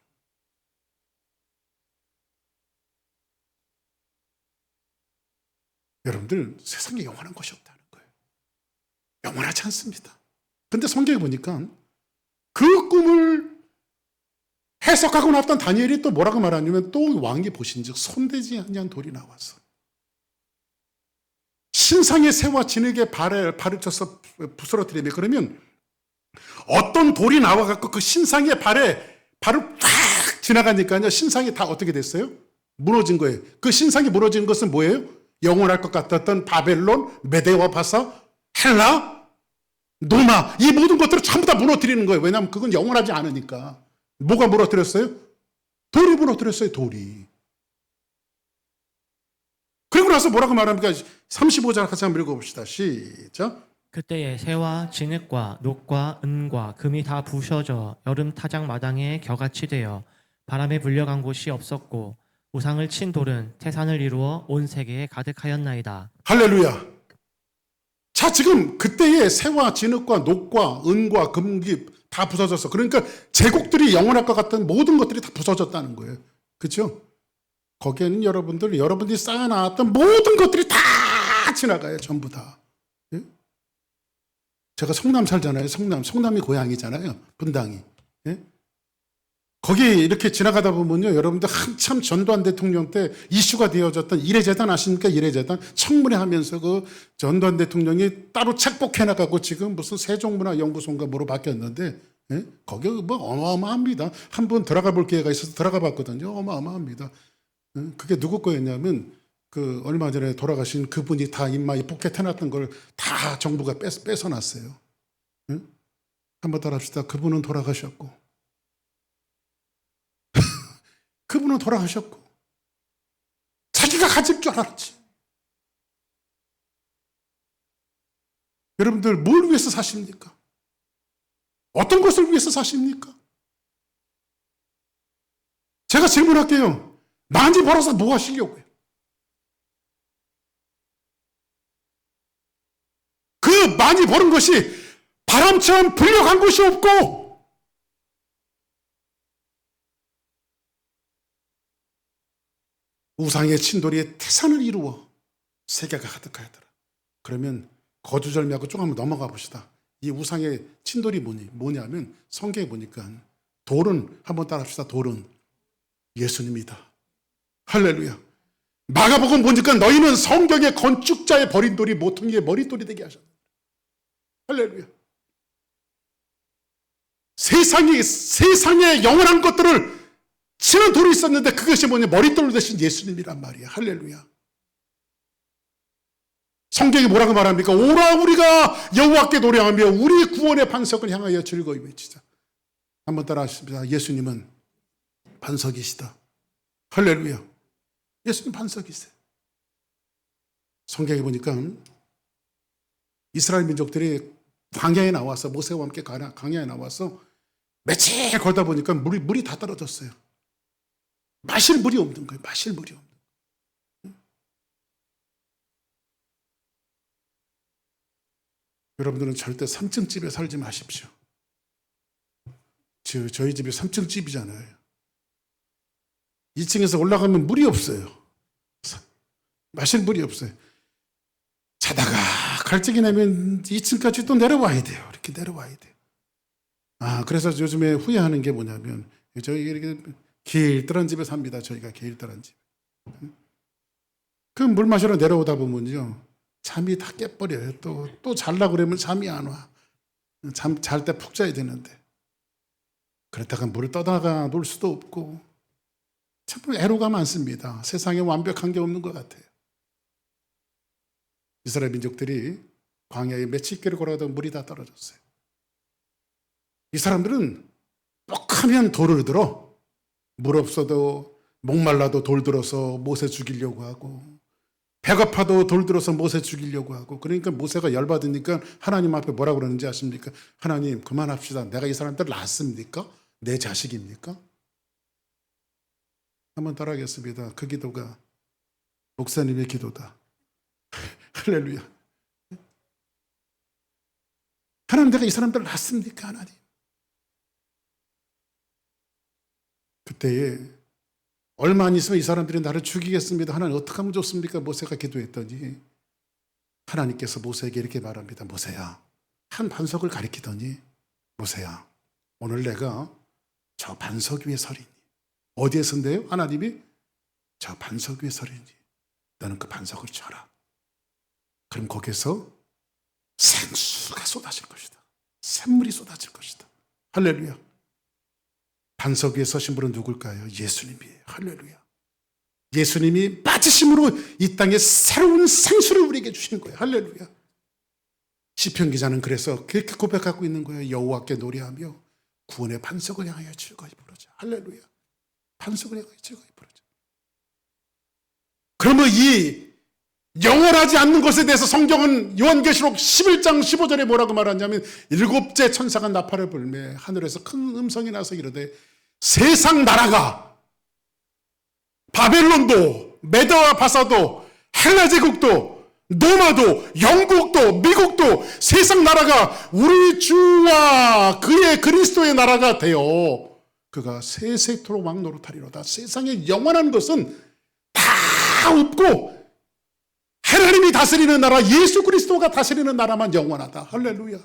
여러분들 세상에 영원한 것이 없다는 거예요. 영원하지 않습니다. 근데 성경에 보니까 그 꿈을 해석하고 나왔던 다니엘이 또 뭐라고 말하냐면 또 왕이 보신즉 손대지 아니한 돌이 나와서 신상의 새와 진흙의 발을 쳐서 부스러뜨리며, 그러면 어떤 돌이 나와갖고 그 신상의 발을 팍 지나가니까요 신상이 다 어떻게 됐어요? 무너진 거예요. 그 신상이 무너진 것은 뭐예요? 영원할 것 같았던 바벨론, 메데와 바사, 헬라, 노마, 이 모든 것들을 전부 다 무너뜨리는 거예요. 왜냐하면 그건 영원하지 않으니까. 뭐가 무너뜨렸어요? 돌이 무너뜨렸어요. 돌이. 그리고 나서 뭐라고 말합니까? 35절 같이 한번 읽어봅시다. 시작. 그때에 새와 진흙과 녹과 은과 금이 다 부셔져 여름 타작 마당에 겨같이 되어 바람에 불려간 곳이 없었고 우상을 친 돌은 태산을 이루어 온 세계에 가득하였나이다. 할렐루야. 자, 지금 그때에 새와 진흙과 녹과 은과 금기 다 부서졌어. 그러니까 제국들이 영원할 것 같던 모든 것들이 다 부서졌다는 거예요. 그렇죠? 거기에는 여러분들이 쌓아놨던 모든 것들이 다 지나가요. 전부 다. 예? 제가 성남 살잖아요. 성남이 고향이잖아요. 분당이. 예? 거기 이렇게 지나가다 보면요, 여러분들 한참 전두환 대통령 때 이슈가 되어졌던 이래재단 아십니까? 이래재단 청문회 하면서 그 전두환 대통령이 따로 책복해 나가고 지금 무슨 세종문화연구소인가 뭐로 바뀌었는데, 예? 거기 뭐 어마어마합니다. 한번 들어가 볼 기회가 있어서 들어가 봤거든요. 어마어마합니다. 예? 그게 누구 거였냐면 그 얼마 전에 돌아가신 그분이 다 인마에 포켓해놨던 걸 다 정부가 뺏어놨어요. 예? 한번 따라합시다. 그분은 돌아가셨고. 그분은 돌아가셨고 자기가 가질 줄 알았지. 여러분들 뭘 위해서 사십니까? 어떤 것을 위해서 사십니까? 제가 질문할게요. 많이 벌어서 뭐 하시려고요? 그 많이 버는 것이 바람처럼 불려간 것이 없고 우상의 친돌이 태산을 이루어 세계가 가득하더라. 그러면 거두절미하고 조금 한번 넘어가 봅시다. 이 우상의 친돌이 뭐냐면 성경에 보니까 돌은 한번 따라합시다. 돌은 예수님이다. 할렐루야. 마가복음 보니까 너희는 성경의 건축자의 버린 돌이 모퉁이의 머릿돌이 되게 하셨다. 할렐루야. 세상에 영원한 것들을 치는 돌이 있었는데 그것이 뭐냐? 머릿돌 대신 예수님이란 말이야. 할렐루야. 성경이 뭐라고 말합니까? 오라 우리가 여호와께 노래하며 우리 구원의 반석을 향하여 즐거이 외치자. 한번 따라 하십니다. 예수님은 반석이시다. 할렐루야. 예수님 반석이세요. 성경에 보니까 이스라엘 민족들이 광야에 나와서 모세와 함께 광야에 나와서 며칠 걸다 보니까 물이 다 떨어졌어요. 마실 물이 없는 거예요. 마실 물이 없는 거예요. 여러분들은 절대 3층 집에 살지 마십시오. 저희 집이 3층 집이잖아요. 2층에서 올라가면 물이 없어요. 마실 물이 없어요. 자다가 갈증이 나면 2층까지 또 내려와야 돼요. 이렇게 내려와야 돼요. 그래서 요즘에 후회하는 게 뭐냐면, 저희 이렇게 길들한 집에 삽니다. 저희가 길들한 집. 그 물 마시러 내려오다 보면요, 잠이 다 깨버려요. 또 자려고 그러면 잠이 안 와. 잘 때 푹 자야 되는데. 그렇다가 물을 떠다가 놀 수도 없고, 참 애로가 많습니다. 세상에 완벽한 게 없는 것 같아요. 이스라엘 민족들이 광야에 며칠길을 걸어가다 물이 다 떨어졌어요. 이 사람들은 뻑하면 돌을 들어, 물 없어도 목말라도 돌 들어서 모세 죽이려고 하고, 배고파도 돌 들어서 모세 죽이려고 하고. 그러니까 모세가 열받으니까 하나님 앞에 뭐라고 그러는지 아십니까? 하나님, 그만합시다. 내가 이 사람들 낳습니까? 내 자식입니까? 한번 따라하겠습니다. 그 기도가 목사님의 기도다. 할렐루야. 하나님, 내가 이 사람들 낳습니까? 하나님. 그때에 얼마 안 있으면 이 사람들이 나를 죽이겠습니다. 하나님, 어떻게 하면 좋습니까? 모세가 기도했더니 하나님께서 모세에게 이렇게 말합니다. 모세야, 한 반석을 가리키더니, 모세야, 오늘 내가 저 반석 위에 서리니. 어디에 선대요? 하나님이 저 반석 위에 서리니 너는 그 반석을 쳐라. 그럼 거기서 생수가 쏟아질 것이다. 샘물이 쏟아질 것이다. 할렐루야. 반석 위에 서신 분은 누굴까요? 예수님이에요. 할렐루야. 예수님이 빠지심으로 이 땅에 새로운 생수를 우리에게 주시는 거예요. 할렐루야. 시편 기자는 그래서 그렇게 고백하고 있는 거예요. 여호와께 노래하며 구원의 반석을 향하여 즐거이 부르자. 할렐루야. 반석을 향하여 즐거이 부르자. 그러면 이 영원하지 않는 것에 대해서 성경은 요한계시록 11장 15절에 뭐라고 말하냐면, 일곱째 천사가 나팔을 불매 하늘에서 큰 음성이 나서 이르되, 세상 나라가, 바벨론도, 메드와 바사도, 헬라 제국도, 로마도, 영국도, 미국도, 세상 나라가 우리 주와 그의 그리스도의 나라가 되어 그가 세세토록 왕노릇하리로다. 세상에 영원한 것은 다 없고 하나님이 다스리는 나라, 예수 그리스도가 다스리는 나라만 영원하다. 할렐루야.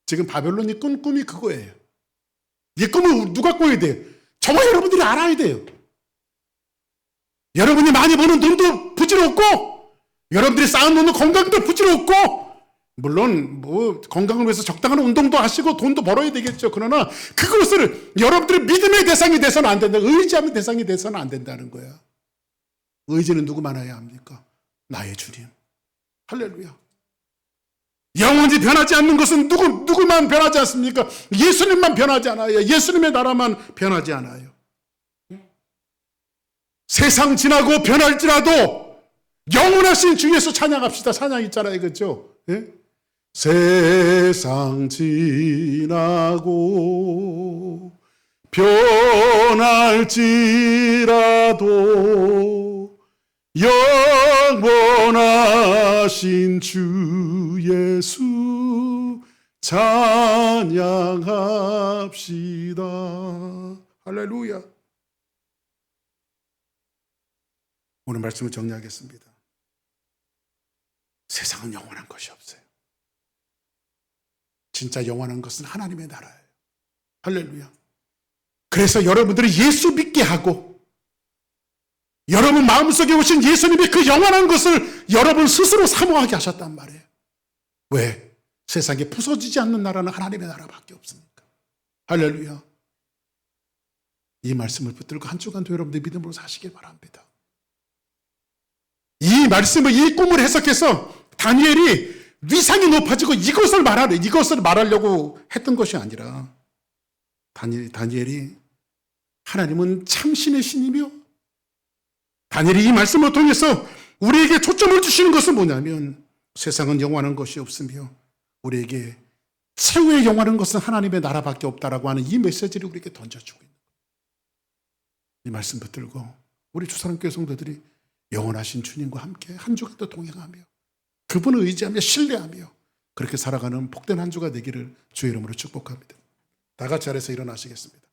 지금 바벨론이 꾼 꿈이 그거예요. 이 꿈을 누가 꿔야 돼요? 저와 여러분들이 알아야 돼요. 여러분이 많이 버는 돈도 부질없고, 여러분들이 쌓아놓는 건강도 부질없고, 물론 뭐 건강을 위해서 적당한 운동도 하시고 돈도 벌어야 되겠죠. 그러나 그것을 여러분들의 믿음의 대상이 돼서는 안 된다. 의지하는 대상이 돼서는 안 된다는 거야. 의지는 누구만 해야 합니까? 나의 주님. 할렐루야. 영원히 변하지 않는 것은 누구만 변하지 않습니까? 예수님만 변하지 않아요. 예수님의 나라만 변하지 않아요. 세상 지나고 변할지라도 영원하신 주 예수 찬양합시다. 찬양 있잖아요. 그렇죠? 예? 세상 지나고 변할지라도 영원하신 주 예수 찬양합시다. 할렐루야. 오늘 말씀을 정리하겠습니다. 세상은 영원한 것이 없어요. 진짜 영원한 것은 하나님의 나라예요. 할렐루야. 그래서 여러분들이 예수 믿게 하고, 여러분 마음속에 오신 예수님이 그 영원한 것을 여러분 스스로 사모하게 하셨단 말이에요. 왜? 세상에 부서지지 않는 나라는 하나님의 나라밖에 없으니까. 할렐루야. 이 말씀을 붙들고 한 주간도 여러분들 믿음으로 사시길 바랍니다. 이 말씀을, 이 꿈을 해석해서 다니엘이 위상이 높아지고 이것을 말하려고 했던 것이 아니라, 다니엘이 하나님은 참신의 신이며, 다니엘이 이 말씀을 통해서 우리에게 초점을 주시는 것은 뭐냐면, 세상은 영원한 것이 없으며 우리에게 최후의 영원한 것은 하나님의 나라밖에 없다라고 하는 이 메시지를 우리에게 던져주고 있는 거예요. 이 말씀 붙들고 우리 주사랑교회 성도들이 영원하신 주님과 함께 한 주간도 동행하며 그분을 의지하며 신뢰하며 그렇게 살아가는 복된 한 주가 되기를 주의 이름으로 축복합니다. 다 같이 아래서 일어나시겠습니다.